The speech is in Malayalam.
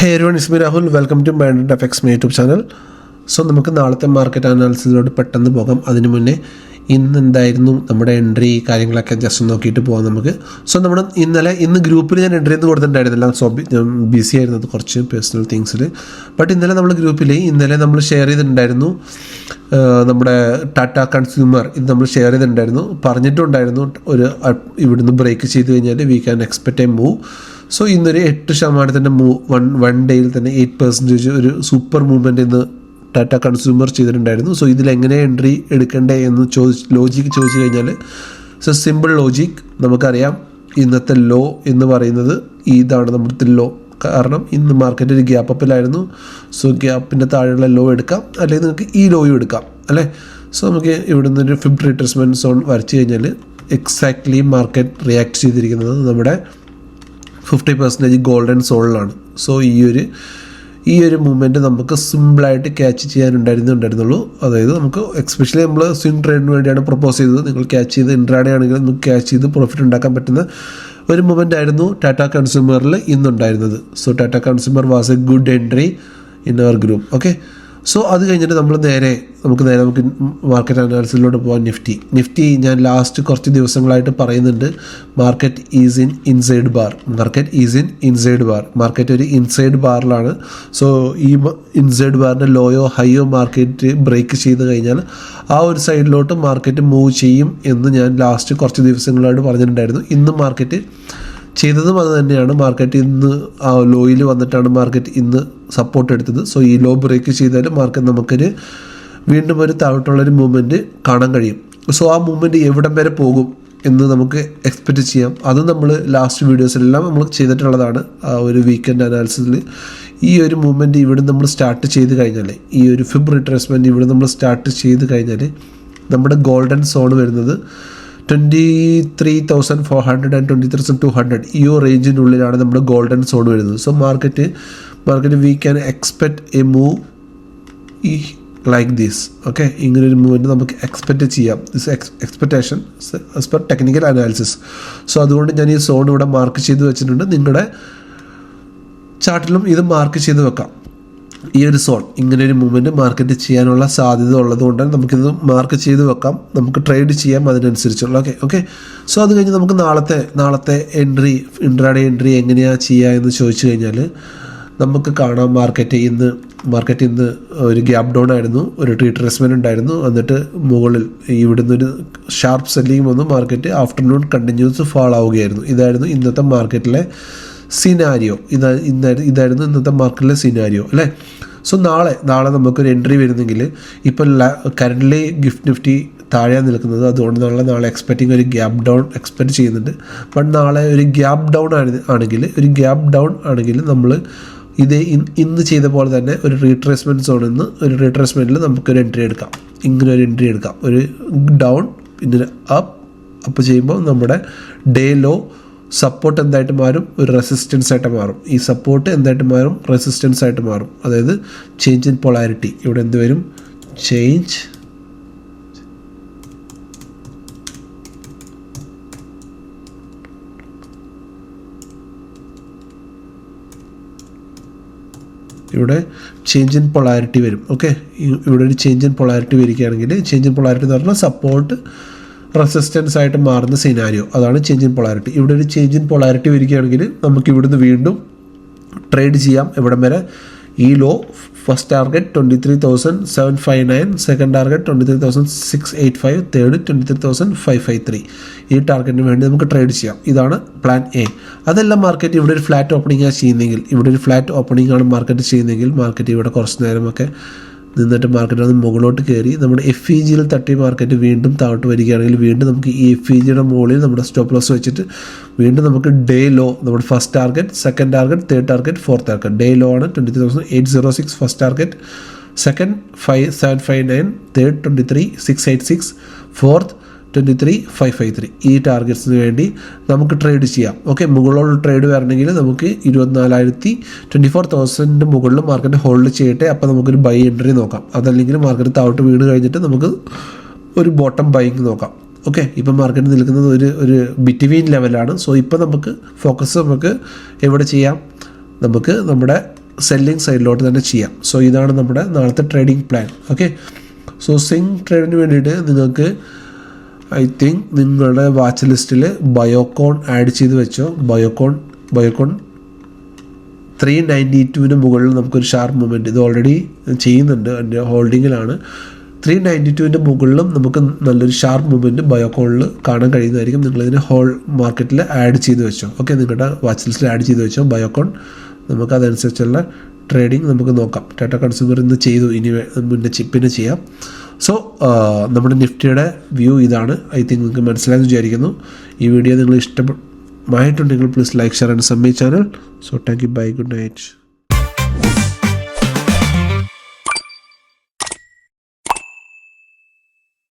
Hey everyone, it's me Rahul. Welcome to Minded FX YouTube channel. So നമുക്ക് നാളത്തെ മാർക്കറ്റ് അനാലിസിസിലോട്ട് പെട്ടെന്ന് പോകാം. അതിന് മുന്നേ ഇന്ന് എന്തായിരുന്നു നമ്മുടെ എൻട്രി കാര്യങ്ങളൊക്കെ ജസ്റ്റ് നോക്കിയിട്ട് പോകാം നമുക്ക്. സോ ഇന്ന് ഗ്രൂപ്പിൽ ഞാൻ എൻട്രി എന്ന് കൊടുത്തിട്ടുണ്ടായിരുന്നില്ല. സോ ഞാൻ ബിസി ആയിരുന്നത് കുറച്ച് പേഴ്സണൽ തിങ്സിൽ. ബട്ട് ഇന്നലെ നമ്മൾ ഷെയർ ചെയ്തിട്ടുണ്ടായിരുന്നു നമ്മുടെ ടാറ്റ കൺസ്യൂമർ. ഇത് നമ്മൾ ഷെയർ ചെയ്തിട്ടുണ്ടായിരുന്നു, പറഞ്ഞിട്ടുണ്ടായിരുന്നു ഇവിടുന്ന് ബ്രേക്ക് ചെയ്ത് കഴിഞ്ഞാൽ we can expect A move. So ഇന്നൊരു 8% മൂവ് വൺ ഡേയിൽ തന്നെ 8% ഒരു സൂപ്പർ മൂവ്മെൻറ്റ് ഇന്ന് ടാറ്റ കൺസ്യൂമർ ചെയ്തിട്ടുണ്ടായിരുന്നു. സോ ഇതിലെങ്ങനെ എൻട്രി എടുക്കണ്ടേ എന്ന് ലോജിക്ക് ചോദിച്ചു കഴിഞ്ഞാൽ സിമ്പിൾ ലോജിക്. നമുക്കറിയാം ഇന്നത്തെ ലോ എന്ന് പറയുന്നത് ഇതാണ് നമ്മുടെ ലോ. കാരണം ഇന്ന് മാർക്കറ്റ് ഒരു ഗ്യാപ്പ് അപ്പിലായിരുന്നു. സോ ഗ്യാപ്പിൻ്റെ താഴെയുള്ള ലോ എടുക്കാം, അല്ലെങ്കിൽ നിങ്ങൾക്ക് ഈ ലോയും എടുക്കാം അല്ലേ. സോ നമുക്ക് ഇവിടുന്ന് ഒരു ഫിബ് റിട്രേസ്മെൻറ്റ് സോൺ വരച്ച് കഴിഞ്ഞാൽ എക്സാക്ട്ലി മാർക്കറ്റ് റിയാക്ട് ചെയ്തിരിക്കുന്നത് നമ്മുടെ 50% ഗോൾഡൻ സോളിലാണ്. സോ ഈ ഒരു മൂവ്മെൻറ്റ് നമുക്ക് സിമ്പിളായിട്ട് ക്യാച്ച് ചെയ്യാനുണ്ടായിരുന്നുള്ളൂ. അതായത് നമുക്ക് എക്സ്പെഷ്യലി നമ്മൾ സ്വിംഗ് ട്രേഡിന് വേണ്ടിയാണ് പ്രപ്പോസ് ചെയ്തത്. നിങ്ങൾ ക്യാച്ച് ചെയ്ത് ഇൻട്രാഡേ ആണെങ്കിൽ നമുക്ക് ക്യാച്ച് ചെയ്ത് പ്രോഫിറ്റ് ഉണ്ടാക്കാൻ പറ്റുന്ന ഒരു മൂവ്മെൻ്റ് ആയിരുന്നു ടാറ്റ കൺസ്യൂമറിൽ ഇന്നുണ്ടായിരുന്നത്. So Tata Consumer was a good entry in our group. Okay, so അത് കഴിഞ്ഞിട്ട് നമുക്ക് നേരെ മാർക്കറ്റ് അനാലിസിസിലോട്ട് പോകാം. നിഫ്റ്റി ഞാൻ ലാസ്റ്റ് കുറച്ച് ദിവസങ്ങളായിട്ട് പറയുന്നുണ്ട്, market is in inside bar. Market ഒരു ഇൻസൈഡ് ബാറിലാണ്. സോ ഈ ഇൻസൈഡ് ബാറിൻ്റെ ലോയോ ഹൈയോ മാർക്കറ്റ് ബ്രേക്ക് ചെയ്ത് കഴിഞ്ഞാൽ ആ ഒരു സൈഡിലോട്ട് മാർക്കറ്റ് മൂവ് ചെയ്യും എന്ന് ഞാൻ ലാസ്റ്റ് കുറച്ച് ദിവസങ്ങളായിട്ട് പറഞ്ഞിട്ടുണ്ടായിരുന്നു. ഇന്ന് മാർക്കറ്റ് ചെയ്തതും അത് തന്നെയാണ്. മാർക്കറ്റ് ഇന്ന് ആ ലോയിൽ വന്നിട്ടാണ് മാർക്കറ്റ് ഇന്ന് സപ്പോർട്ട് എടുത്തത്. സോ ഈ ലോ ബ്രേക്ക് ചെയ്താൽ മാർക്കറ്റ് നമുക്കൊരു വീണ്ടും ഒരു താഴോട്ടുള്ളൊരു മൂവ്മെൻറ്റ് കാണാൻ കഴിയും. സോ ആ മൂവ്മെൻറ്റ് എവിടം വരെ പോകും എന്ന് നമുക്ക് എക്സ്പെക്റ്റ് ചെയ്യാം. അതും നമ്മൾ ലാസ്റ്റ് വീഡിയോസിലെല്ലാം നമ്മൾ ചെയ്തിട്ടുള്ളതാണ്. ആ ഒരു വീക്കെൻഡ് അനാലിസിസിൽ ഈ ഒരു മൂവ്മെൻറ്റ് ഇവിടെ നമ്മൾ സ്റ്റാർട്ട് ചെയ്ത് കഴിഞ്ഞാൽ, ഈ ഒരു ഫിബ് റിട്രേസ്മെൻറ്റ് ഇവിടെ നമ്മൾ സ്റ്റാർട്ട് ചെയ്ത് കഴിഞ്ഞാൽ നമ്മുടെ ഗോൾഡൻ സോൺ വരുന്നത് 23,400 and 23,200 ഈ റേഞ്ചിനുള്ളിലാണ് നമ്മുടെ ഗോൾഡൻ സോൺ വരുന്നത്. So market we can expect A move like this. Okay, ഇങ്ങനൊരു മൂവ്മെൻറ്റ് നമുക്ക് എക്സ്പെക്റ്റ് ചെയ്യാം. This expectation as per technical analysis. So അതുകൊണ്ട് ഞാൻ ഈ സോൺ ഇവിടെ മാർക്ക് ചെയ്ത് വെച്ചിട്ടുണ്ട്. നിങ്ങളുടെ ചാർട്ടിലും ഇത് മാർക്ക് ചെയ്ത് വെക്കാം. ഈ ഒരു സോൺ ഇങ്ങനെ ഒരു മൂവ്മെൻറ്റ് മാർക്കറ്റ് ചെയ്യാനുള്ള സാധ്യത ഉള്ളതുകൊണ്ട് നമുക്കിത് മാർക്ക് ചെയ്ത് വെക്കാം, നമുക്ക് ട്രേഡ് ചെയ്യാം അതിനനുസരിച്ചുള്ള. ഓക്കെ. സോ അത് കഴിഞ്ഞ് നമുക്ക് നാളത്തെ ഇൻട്രാഡേ എൻട്രി എങ്ങനെയാണ് ചെയ്യുക എന്ന് ചോദിച്ചു കഴിഞ്ഞാൽ നമുക്ക് കാണാം മാർക്കറ്റ് ഇന്ന് ഒരു ഗ്യാപ്പ് ഡൗൺ ആയിരുന്നു, ഒരു റീട്രേസ്മെൻറ്റ് ഉണ്ടായിരുന്നു. എന്നിട്ട് മുകളിൽ ഇവിടുന്ന് ഒരു ഷാർപ്പ് സെല്ലിങ് വന്നു. മാർക്കറ്റ് ആഫ്റ്റർനൂൺ കണ്ടിന്യൂസ് ഫാൾ ആവുകയായിരുന്നു. ഇതായിരുന്നു ഇന്നത്തെ മാർക്കറ്റിലെ സിനാരിയോ. ഇതായിരുന്നു ഇന്നത്തെ മാർക്കറ്റിലെ സിനാരിയോ അല്ലേ. സോ നാളെ നമുക്കൊരു എൻട്രി വരുന്നെങ്കിൽ ഇപ്പോൾ കറൻ്റ്ലി നിഫ്റ്റി താഴെ നിൽക്കുന്നത്, അതുകൊണ്ട് നാളെ എക്സ്പെക്റ്റിംഗ് ഒരു ഗ്യാപ്പ് ഡൗൺ എക്സ്പെക്റ്റ് ചെയ്യുന്നുണ്ട്. ബട്ട് നാളെ ഒരു ഗ്യാപ്പ് ഡൗൺ ആണെങ്കിൽ നമ്മൾ ഇന്ന് ചെയ്ത പോലെ തന്നെ ഒരു റീട്രേസ്മെൻറ്റിൽ നമുക്കൊരു എൻട്രി എടുക്കാം. ഒരു ഡൗൺ പിന്നെ അപ്പ് ചെയ്യുമ്പോൾ നമ്മുടെ ഡേ ലോ സപ്പോർട്ട് എന്തായിട്ട് മാറും, ഒരു റെസിസ്റ്റൻസ് ആയിട്ട് മാറും. ഈ സപ്പോർട്ട് എന്തായിട്ട് മാറും, റെസിസ്റ്റൻസ് ആയിട്ട് മാറും. അതായത് ചേഞ്ച് ഇൻ പൊളാരിറ്റി. ഇവിടെ എന്ത് വരും, ചേഞ്ച് ഇൻ പൊളാരിറ്റി വരും. ഓക്കെ, ഇവിടെ ഒരു ചേഞ്ച് ഇൻ പൊളാരിറ്റി വരികയാണെങ്കിൽ, ചേഞ്ച് ഇൻ പൊളാരിറ്റി എന്ന് പറഞ്ഞാൽ സപ്പോർട്ട് റെസിസ്റ്റൻസ് ആയിട്ട് മാറുന്ന സിനാരിയോ, അതാണ് ചേഞ്ച് ഇൻ പൊളാരിറ്റി. ഇവിടെ ഒരു ചേഞ്ച് ഇൻ പൊളാരിറ്റി വരികയാണെങ്കിൽ നമുക്ക് ഇവിടുന്ന് വീണ്ടും ട്രേഡ് ചെയ്യാം. എവിടം വരെ, ഈ low first target 23,759, second target 23,685, third 23,553. ഈ ടാർഗറ്റിന് വേണ്ടി നമുക്ക് ട്രേഡ് ചെയ്യാം. ഇതാണ് പ്ലാൻ എ. അതല്ല മാർക്കറ്റ് ഇവിടെ ഒരു ഫ്ലാറ്റ് ഓപ്പണിംഗ് ആണ് മാർക്കറ്റ് ചെയ്യുന്നതെങ്കിൽ മാർക്കറ്റ് ഇവിടെ കുറച്ച് നേരമൊക്കെ നിന്നിട്ട് മാർക്കറ്റ് ഒന്ന് മുകളിലോട്ട് കയറി നമ്മുടെ FEGയിൽ തട്ടി മാർക്കറ്റ് വീണ്ടും താഴോട്ട് വരികയാണെങ്കിൽ വീണ്ടും നമുക്ക് ഈ FEGയുടെ മുകളിൽ നമ്മുടെ സ്റ്റോപ്പ് ലോസ് വെച്ചിട്ട് വീണ്ടും നമുക്ക് ഡേ ലോ, നമ്മുടെ first target, second target, third target, fourth target. Day low ആണ് 23,806 first target, second 5,759, third 23,686, fourth 23,553. ഈ ടാർഗറ്റ്സിന് വേണ്ടി നമുക്ക് ട്രേഡ് ചെയ്യാം. ഓക്കെ, മുകളിലുള്ള ട്രേഡ് വരണമെങ്കിൽ നമുക്ക് 24,000 മുകളിൽ മാർക്കറ്റ് ഹോൾഡ് ചെയ്യട്ടെ. അപ്പോൾ നമുക്കൊരു ബൈ എൻട്രി നോക്കാം. അതല്ലെങ്കിൽ മാർക്കറ്റ് താഴോട്ട് വീണ് കഴിഞ്ഞിട്ട് നമുക്ക് ഒരു ബോട്ടം ബൈങ് നോക്കാം. ഓക്കെ, ഇപ്പം മാർക്കറ്റ് നിൽക്കുന്നത് ഒരു ബിറ്റ്വീൻ ലെവലാണ്. സോ ഇപ്പം നമുക്ക് ഫോക്കസ് എവിടെ ചെയ്യാം, നമുക്ക് നമ്മുടെ സെല്ലിംഗ് സൈഡിലോട്ട് തന്നെ ചെയ്യാം. സോ ഇതാണ് നമ്മുടെ നാളത്തെ trading plan. Okay, so swing ട്രേഡിന് വേണ്ടിയിട്ട് നിങ്ങൾക്ക് ഐ തിങ്ക് നിങ്ങളുടെ വാച്ച് ലിസ്റ്റിൽ ബയോകോൺ ആഡ് ചെയ്ത് വെച്ചോ. ബയോകോൺ 392 മുകളിൽ നമുക്കൊരു ഷാർപ്പ് മൂവ്മെൻറ്റ് ഇത് ഓൾറെഡി ചെയ്യുന്നുണ്ട്, എൻ്റെ ഹോൾഡിങ്ങിലാണ്. 392 മുകളിലും നമുക്ക് നല്ലൊരു ഷാർപ്പ് മൂവ്മെൻറ്റ് ബയോകോണിൽ കാണാൻ കഴിയുന്നതായിരിക്കും. നിങ്ങളിതിന് മാർക്കറ്റിൽ ആഡ് ചെയ്ത് വെച്ചോ. ഓക്കെ, നിങ്ങളുടെ വാച്ച് ലിസ്റ്റിൽ ആഡ് ചെയ്ത് വെച്ചോ ബയോകോൺ. നമുക്ക് അതനുസരിച്ചുള്ള ട്രേഡിംഗ് നമുക്ക് നോക്കാം. ടാറ്റ കൺസ്യൂമർ ഇന്ന് ചെയ്തു, ഇനി പിന്നെ ചെയ്യാം. സോ നമ്മുടെ നിഫ്റ്റിയുടെ വ്യൂ ഇതാണ്. ഐ തിങ്ക് നിങ്ങൾക്ക് മനസ്സിലായെന്ന് വിചാരിക്കുന്നു. ഈ വീഡിയോ നിങ്ങൾ ഇഷ്ടമായിട്ടുണ്ടെങ്കിൽ please like, share and subscribe channel. So thank you, bye, good night.